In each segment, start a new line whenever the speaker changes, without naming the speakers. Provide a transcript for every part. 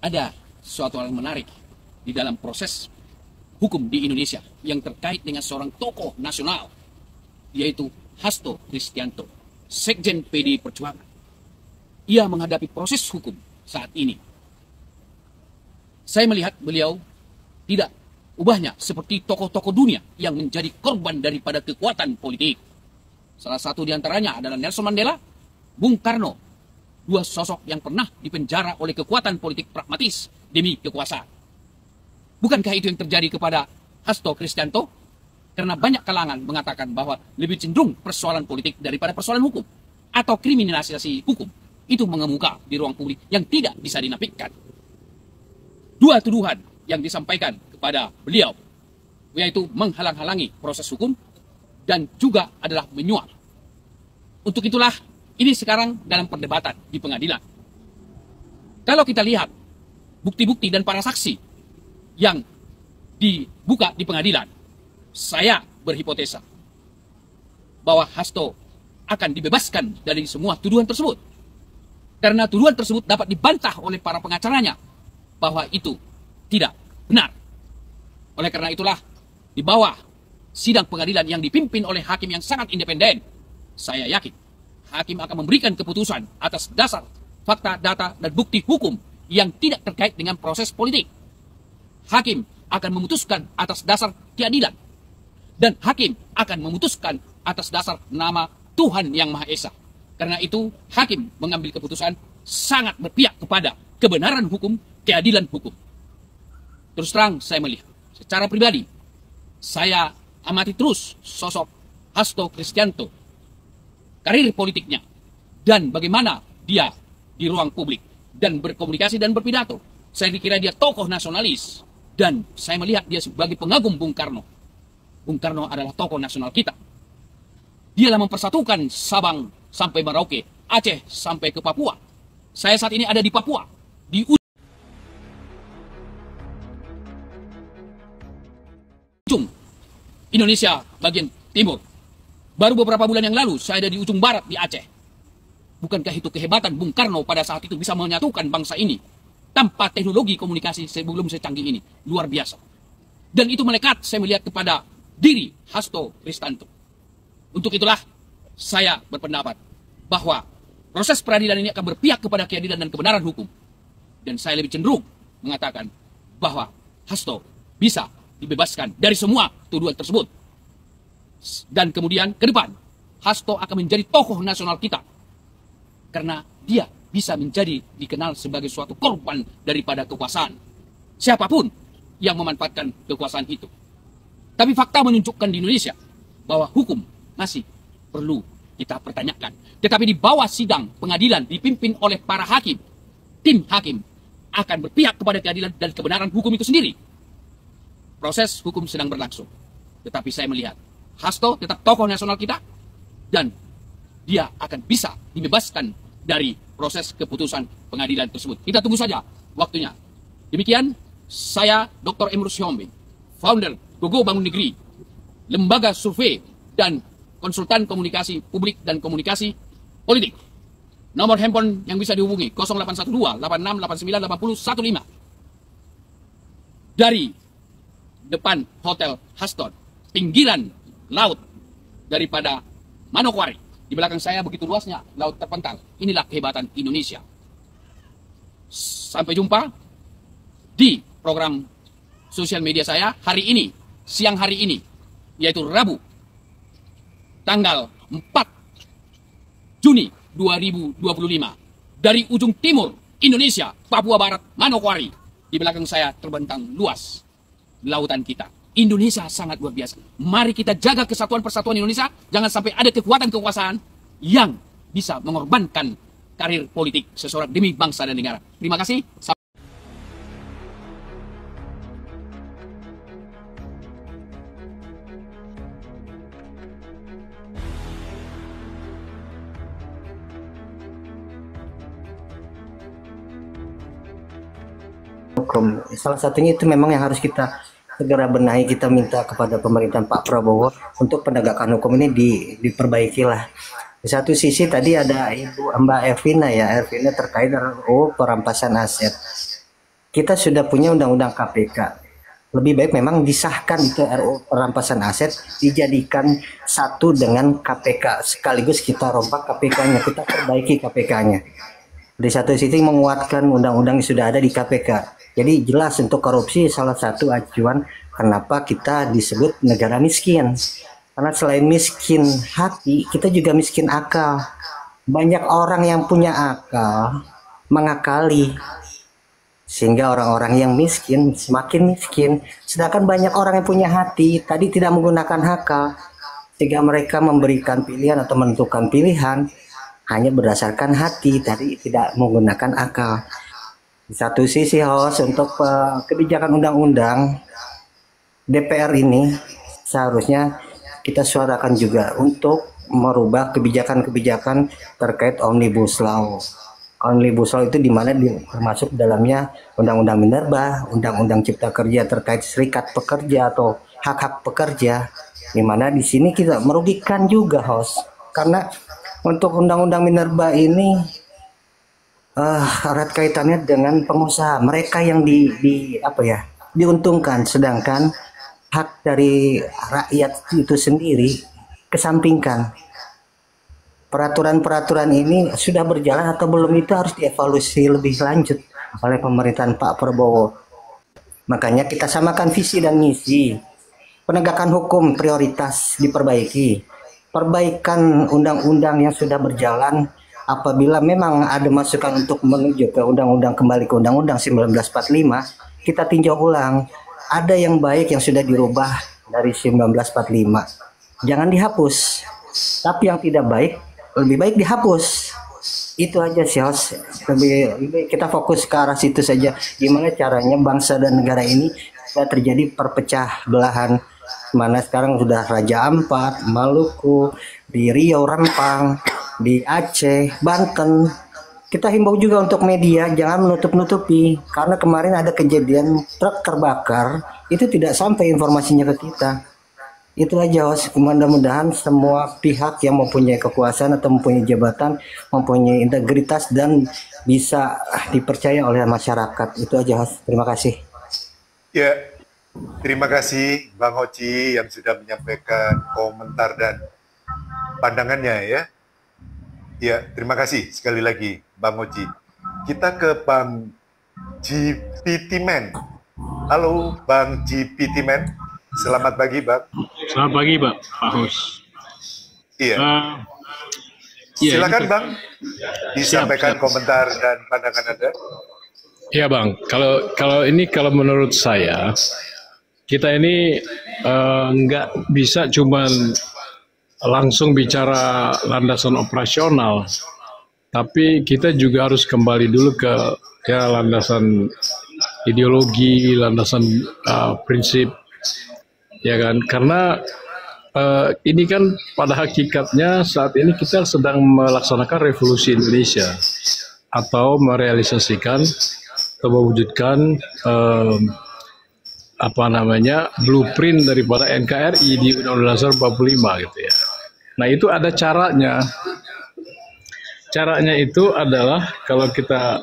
ada suatu hal menarik di dalam proses hukum di Indonesia yang terkait dengan seorang tokoh nasional, yaitu Hasto Kristianto, Sekjen PDI Perjuangan. Ia menghadapi proses hukum saat ini. Saya melihat beliau tidak ubahnya seperti tokoh-tokoh dunia yang menjadi korban daripada kekuatan politik. Salah satu di antaranya adalah Nelson Mandela, Bung Karno, dua sosok yang pernah dipenjara oleh kekuatan politik pragmatis demi kekuasaan. Bukankah itu yang terjadi kepada Hasto Kristianto? Karena banyak kalangan mengatakan bahwa lebih cenderung persoalan politik daripada persoalan hukum atau kriminalisasi hukum itu mengemuka di ruang publik yang tidak bisa dinafikan. Dua tuduhan yang disampaikan kepada beliau, yaitu menghalang-halangi proses hukum dan juga adalah menyuap. Untuk itulah ini sekarang dalam perdebatan di pengadilan. Kalau kita lihat bukti-bukti dan para saksi yang dibuka di pengadilan, saya berhipotesa bahwa Hasto akan dibebaskan dari semua tuduhan tersebut. Karena tuduhan tersebut dapat dibantah oleh para pengacaranya bahwa itu tidak benar. Oleh karena itulah, di bawah sidang pengadilan yang dipimpin oleh hakim yang sangat independen, saya yakin hakim akan memberikan keputusan atas dasar fakta, data, dan bukti hukum yang tidak terkait dengan proses politik. Hakim akan memutuskan atas dasar keadilan. Dan hakim akan memutuskan atas dasar nama Tuhan Yang Maha Esa. Karena itu, hakim mengambil keputusan sangat berpihak kepada kebenaran hukum, keadilan hukum. Terus terang saya melihat, secara pribadi, saya amati terus sosok Hasto Kristianto, karir politiknya, dan bagaimana dia di ruang publik, dan berkomunikasi dan berpidato. Saya dikira dia tokoh nasionalis, dan saya melihat dia sebagai pengagum Bung Karno. Bung Karno adalah tokoh nasional kita. Dialah mempersatukan Sabang sampai Merauke, Aceh sampai ke Papua. Saya saat ini ada di Papua, di ujung Indonesia bagian timur. Baru beberapa bulan yang lalu saya ada di ujung barat di Aceh. Bukankah itu kehebatan Bung Karno pada saat itu bisa menyatukan bangsa ini tanpa teknologi komunikasi sebelum secanggih ini? Luar biasa. Dan itu melekat saya melihat kepada diri Hasto Kristianto. Untuk itulah saya berpendapat bahwa proses peradilan ini akan berpihak kepada keadilan dan kebenaran hukum. Dan saya lebih cenderung mengatakan bahwa Hasto bisa dibebaskan dari semua tuduhan tersebut. Dan kemudian ke depan, Hasto akan menjadi tokoh nasional kita. Karena dia bisa menjadi dikenal sebagai suatu korban daripada kekuasaan. Siapapun yang memanfaatkan kekuasaan itu. Tapi fakta menunjukkan di Indonesia bahwa hukum masih perlu kita pertanyakan. Tetapi di bawah sidang pengadilan dipimpin oleh para hakim, tim hakim akan berpihak kepada keadilan dan kebenaran hukum itu sendiri. Proses hukum sedang berlangsung. Tetapi saya melihat Hasto tetap tokoh nasional kita dan dia akan bisa dibebaskan dari proses keputusan pengadilan tersebut. Kita tunggu saja waktunya. Demikian, saya Dr. Emrus Sihombing, founder Gogo Bangun Negeri, lembaga survei dan konsultan komunikasi publik dan komunikasi politik. Nomor handphone yang bisa dihubungi 0812 8689 8015. Dari depan Hotel Haston, pinggiran laut daripada Manokwari. Di belakang saya begitu luasnya laut terpental. Inilah kehebatan Indonesia. Sampai jumpa di program sosial media saya hari ini, siang hari ini, yaitu Rabu, tanggal 4 Juni 2025. Dari ujung timur Indonesia, Papua Barat, Manokwari. Di belakang saya terbentang luas lautan kita. Indonesia sangat luar biasa. Mari kita jaga kesatuan persatuan Indonesia. Jangan sampai ada kekuatan kekuasaan yang bisa mengorbankan karir politik seseorang demi bangsa dan negara. Terima kasih.
Hukum. Salah satunya itu memang yang harus kita segera benahi, kita minta kepada pemerintahan Pak Prabowo untuk penegakan hukum ini diperbaikilah. Di satu sisi tadi ada Ibu Mbak Ervina ya, Ervina terkait dengan perampasan aset. kita sudah punya undang-undang KPK. Lebih baik memang disahkan itu RUU perampasan aset, dijadikan satu dengan KPK, sekaligus kita rombak KPK-nya, kita perbaiki KPK-nya. Di satu sisi menguatkan undang-undang yang sudah ada di KPK. Jadi jelas untuk korupsi salah satu acuan kenapa kita disebut negara miskin. Karena selain miskin hati, kita juga miskin akal. Banyak orang yang punya akal mengakali, sehingga orang-orang yang miskin semakin miskin. Sedangkan banyak orang yang punya hati tadi tidak menggunakan akal, sehingga mereka memberikan pilihan atau menentukan pilihan hanya berdasarkan hati, tadi tidak menggunakan akal. Di satu sisi host untuk kebijakan undang-undang DPR ini seharusnya kita suarakan juga untuk merubah kebijakan-kebijakan terkait Omnibus Law. Omnibus Law itu dimana termasuk dalamnya Undang-Undang Minerba, Undang-Undang Cipta Kerja terkait serikat pekerja atau hak-hak pekerja, dimana di sini kita merugikan juga host, karena untuk Undang-Undang Minerba ini erat kaitannya dengan pengusaha, mereka yang diuntungkan, sedangkan hak dari rakyat itu sendiri kesampingkan. Peraturan-peraturan ini sudah berjalan atau belum itu harus dievaluasi lebih lanjut oleh pemerintahan Pak Prabowo. Makanya kita samakan visi dan misi. Penegakan hukum prioritas diperbaiki. Perbaikan undang-undang yang sudah berjalan, apabila memang ada masukan untuk menuju ke undang-undang, kembali ke Undang-Undang 1945, kita tinjau ulang. Ada yang baik yang sudah dirubah dari 1945. Jangan dihapus. Tapi yang tidak baik, lebih baik dihapus. Itu aja sih host. Lebih kita fokus ke arah situ saja. Gimana caranya bangsa dan negara ini tidak terjadi perpecah belahan. Mana sekarang sudah Raja Ampat, Maluku, di Riau, Rempang, di Aceh, Banten. Kita himbau juga untuk media jangan menutup-nutupi, karena kemarin ada kejadian truk terbakar, itu tidak sampai informasinya ke kita. Itu aja host. Mudah-mudahan semua pihak yang mempunyai kekuasaan atau mempunyai jabatan mempunyai integritas dan bisa dipercaya oleh masyarakat. Itu aja host. Terima kasih.
Ya, terima kasih Bang Hoci yang sudah menyampaikan komentar dan pandangannya ya. Ya, terima kasih sekali lagi Bang Hoci. Kita ke Bang GPT Man. Halo Bang GPT Man. Selamat pagi Bang.
Selamat pagi Pak Hus.
Iya. Silakan
ini,
Bang, disampaikan
siap.
Komentar dan pandangan Anda.
Iya Bang, kalau menurut saya kita ini nggak bisa cuman langsung bicara landasan operasional, tapi kita juga harus kembali dulu ke landasan ideologi, landasan prinsip, ya kan? Karena ini kan pada hakikatnya saat ini kita sedang melaksanakan revolusi Indonesia atau merealisasikan atau mewujudkan blueprint daripada NKRI di Undang-Undang Dasar 45 gitu ya. Nah itu ada caranya. Caranya itu adalah kalau kita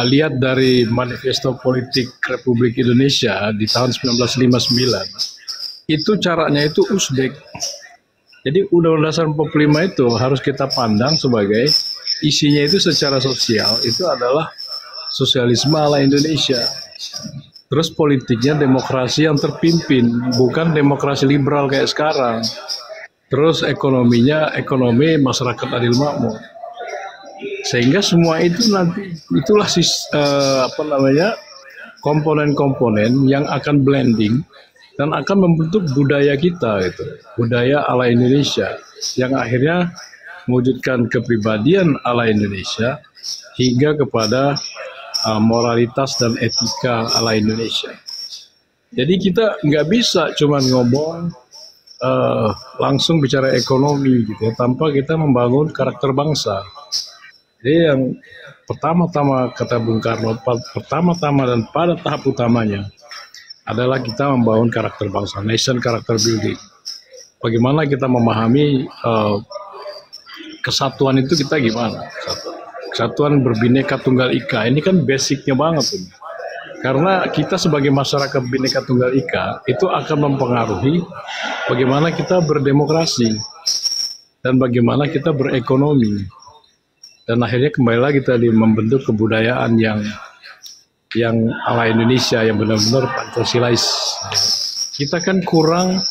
lihat dari Manifesto Politik Republik Indonesia di tahun 1959, itu caranya itu Uzbek. Jadi Undang-Undang Dasar 45 itu harus kita pandang sebagai isinya itu secara sosial, itu adalah sosialisme ala Indonesia. Terus politiknya demokrasi yang terpimpin, bukan demokrasi liberal kayak sekarang. Terus ekonominya ekonomi masyarakat adil makmur. Sehingga semua itu nanti itulah komponen-komponen yang akan blending dan akan membentuk budaya kita gitu. Budaya ala Indonesia yang akhirnya mewujudkan kepribadian ala Indonesia hingga kepada moralitas dan etika ala Indonesia. Jadi kita nggak bisa cuma ngomong langsung bicara ekonomi gitu ya, tanpa kita membangun karakter bangsa. Jadi yang pertama-tama kata Bung Karno, pertama-tama dan pada tahap utamanya adalah kita membangun karakter bangsa, nation character building. Bagaimana kita memahami kesatuan itu kita gimana? Kesatuan berbineka tunggal ika, ini kan basicnya banget ini. Karena kita sebagai masyarakat Bhinneka Tunggal Ika itu akan mempengaruhi bagaimana kita berdemokrasi dan bagaimana kita berekonomi. Dan akhirnya kembali lagi tadi membentuk kebudayaan yang ala Indonesia yang benar-benar Pancasilais. Kita kan kurang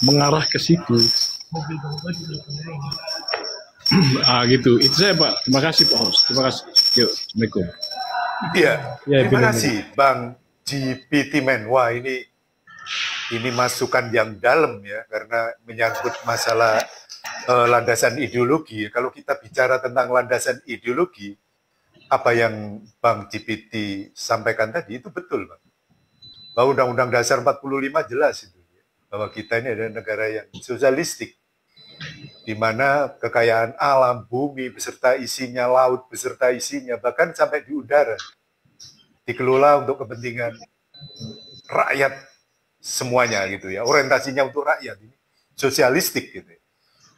mengarah ke situ. Gitu. Itu saya Pak. Terima kasih Pak Host. Terima kasih. Yuk, Assalamualaikum.
Iya,
Ya,
terima kasih Bang GPT Man. Wah, ini masukan yang dalam ya, karena menyangkut masalah landasan ideologi. Kalau kita bicara tentang landasan ideologi, apa yang Bang GPT sampaikan tadi itu betul, Bang. Bahwa Undang-Undang Dasar 45 jelas itu, bahwa kita ini adalah negara yang sosialistik, di mana kekayaan alam, bumi beserta isinya, laut beserta isinya, bahkan sampai di udara, dikelola untuk kepentingan rakyat semuanya gitu ya. Orientasinya untuk rakyat, ini sosialistik gitu.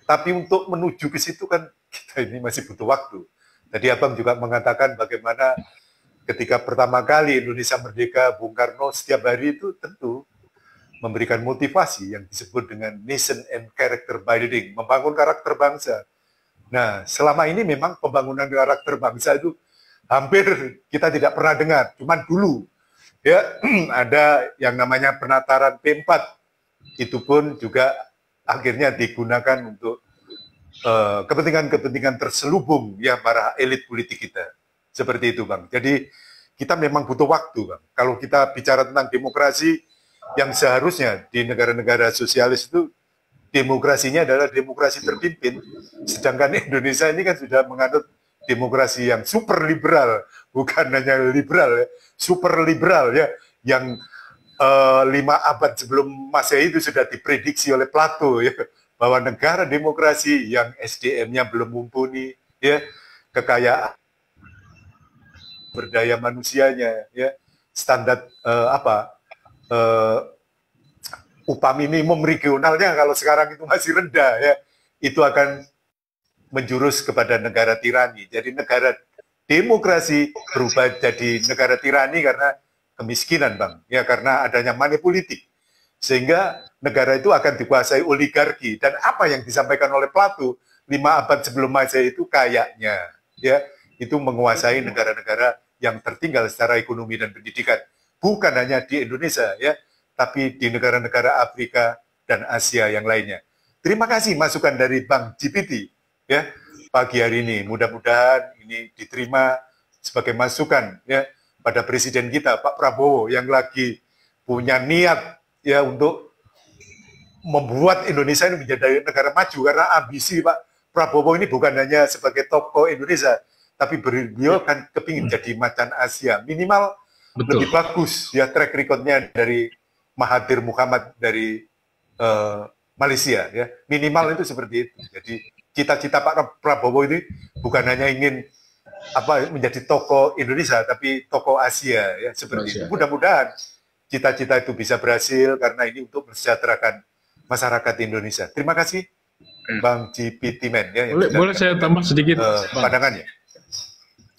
Tapi untuk menuju ke situ kan kita ini masih butuh waktu. Tadi Abang juga mengatakan bagaimana ketika pertama kali Indonesia merdeka, Bung Karno setiap hari itu tentu memberikan motivasi yang disebut dengan nation and character building, membangun karakter bangsa. Nah, selama ini memang pembangunan karakter bangsa itu hampir kita tidak pernah dengar, cuman dulu ya ada yang namanya penataran P4, itu pun juga akhirnya digunakan untuk kepentingan-kepentingan terselubung ya para elit politik kita. Seperti itu, Bang. Jadi kita memang butuh waktu, Bang. Kalau kita bicara tentang demokrasi, yang seharusnya di negara-negara sosialis itu demokrasinya adalah demokrasi terpimpin, sedangkan Indonesia ini kan sudah menganut demokrasi yang super liberal, bukan hanya liberal ya, super liberal ya, yang 5 abad sebelum Masehi itu sudah diprediksi oleh Plato ya, bahwa negara demokrasi yang SDM-nya belum mumpuni, ya, kekayaan berdaya manusianya, ya, standar upah minimum regionalnya kalau sekarang itu masih rendah, ya, itu akan menjurus kepada negara tirani. Jadi negara demokrasi berubah jadi negara tirani karena kemiskinan, Bang, ya, karena adanya money politik. Sehingga negara itu akan dikuasai oligarki. Dan apa yang disampaikan oleh Plato 5 abad sebelum Masehi itu kayaknya ya itu menguasai negara-negara yang tertinggal secara ekonomi dan pendidikan. Bukan hanya di Indonesia ya, tapi di negara-negara Afrika dan Asia yang lainnya. Terima kasih masukan dari Bang GPT ya pagi hari ini. Mudah-mudahan ini diterima sebagai masukan ya pada presiden kita Pak Prabowo yang lagi punya niat ya untuk membuat Indonesia ini menjadi negara maju, karena ambisi Pak Prabowo ini bukan hanya sebagai tokoh Indonesia, tapi beliau kan kepingin jadi macan Asia, minimal lebih bagus ya track recordnya dari Mahathir Muhammad dari Malaysia ya, minimal itu seperti itu. Jadi cita-cita Pak Prabowo ini bukan hanya ingin menjadi tokoh Indonesia, tapi tokoh Asia ya seperti itu. Mudah-mudahan cita-cita itu bisa berhasil karena ini untuk mensejahterakan masyarakat Indonesia. Terima kasih Bang GPT Man ya.
Boleh saya tambah sedikit
pandangannya.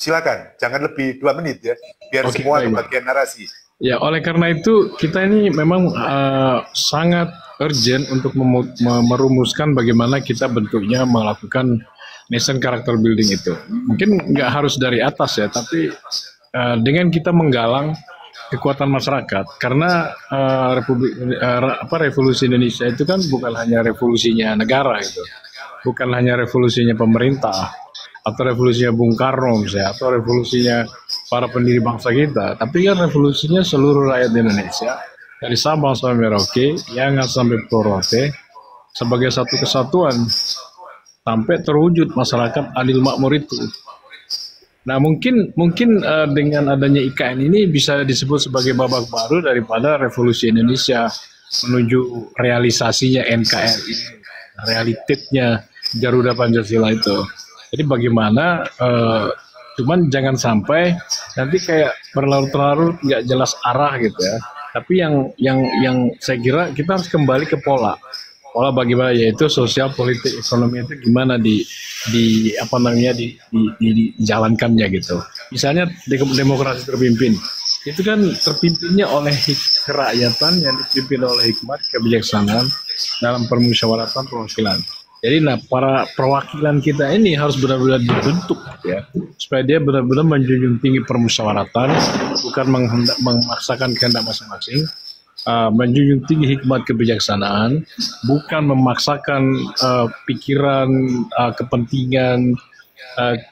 Silakan, jangan lebih 2 menit ya, biar semua kebagian narasi.
Ya, oleh karena itu kita ini memang sangat urgent untuk merumuskan bagaimana kita bentuknya melakukan nation character building itu. Mungkin nggak harus dari atas ya, tapi dengan kita menggalang kekuatan masyarakat, karena revolusi Indonesia itu kan bukan hanya revolusinya negara itu, bukan hanya revolusinya pemerintah atau revolusinya Bung Karno misalnya, atau revolusinya para pendiri bangsa kita, tapi kan revolusinya seluruh rakyat Indonesia dari Sabang sampai Merauke, Yangan sampai Pulau-Rote, sebagai satu kesatuan sampai terwujud masyarakat adil makmur itu. Nah mungkin dengan adanya IKN ini bisa disebut sebagai babak baru daripada revolusi Indonesia menuju realisasinya NKRI, realitatnya Garuda Pancasila itu. Jadi bagaimana, cuman jangan sampai nanti kayak berlarut-larut nggak jelas arah gitu ya. Tapi yang saya kira kita harus kembali ke pola bagaimana, yaitu sosial, politik, ekonomi itu gimana dijalankannya gitu. Misalnya demokrasi terpimpin, itu kan terpimpinnya oleh kerakyatan yang dipimpin oleh hikmat kebijaksanaan dalam permusyawaratan perwakilan. Jadi para perwakilan kita ini harus benar-benar dibentuk ya, supaya dia benar-benar menjunjung tinggi permusyawaratan, bukan memaksakan kehendak masing-masing, menjunjung tinggi hikmat kebijaksanaan, bukan memaksakan pikiran, kepentingan,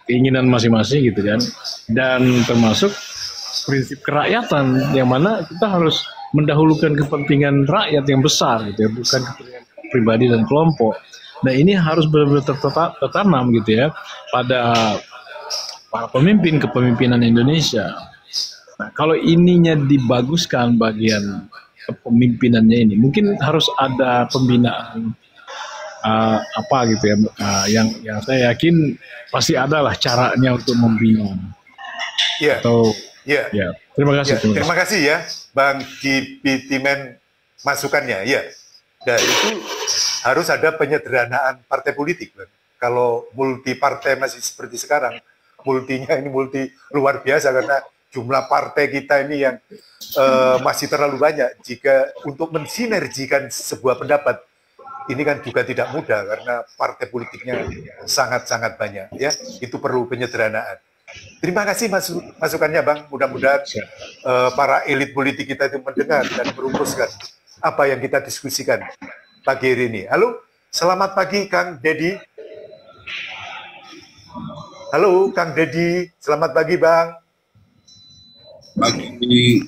keinginan masing-masing gitu kan, dan termasuk prinsip kerakyatan yang mana kita harus mendahulukan kepentingan rakyat yang besar gitu ya, bukan kepentingan pribadi dan kelompok. Nah ini harus benar-benar tertanam gitu ya pada para pemimpin kepemimpinan Indonesia. Nah kalau ininya dibaguskan bagian kepemimpinannya ini, mungkin harus ada pembinaan apa gitu ya, yang saya yakin pasti adalah caranya untuk membina.
Ya.
Atau
ya.
Terima kasih.
Terima kasih ya Bang Kipitimen masukannya ya. Dan itu harus ada penyederhanaan partai politik. Kalau multi partai masih seperti sekarang, multinya ini multi luar biasa karena jumlah partai kita ini yang masih terlalu banyak. Jika untuk mensinergikan sebuah pendapat, ini kan juga tidak mudah karena partai politiknya sangat-sangat banyak. Ya, itu perlu penyederhanaan. Terima kasih masukannya Bang. Mudah-mudahan para elit politik kita itu mendengar dan merumuskan apa yang kita diskusikan pagi hari ini. Halo, selamat pagi Kang Dedi. Halo Kang Dedi, selamat pagi Bang.
Pagi.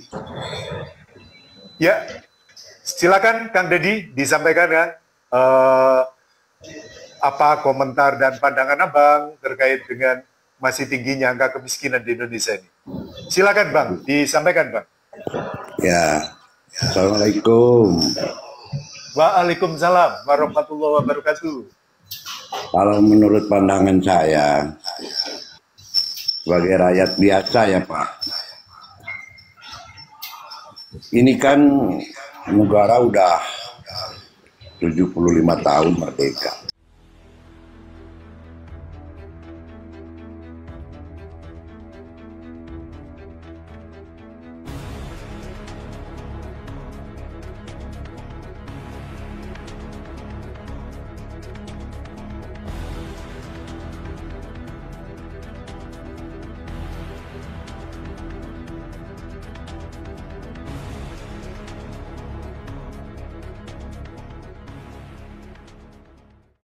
Ya, silakan Kang Dedi disampaikan ya, apa komentar dan pandangan Abang terkait dengan masih tingginya angka kemiskinan di Indonesia ini. Silakan Bang, disampaikan Bang.
Ya. Assalamualaikum.
Waalaikumsalam warahmatullahi wabarakatuh.
Kalau menurut pandangan saya, sebagai rakyat biasa ya Pak, ini kan negara udah 75 tahun merdeka.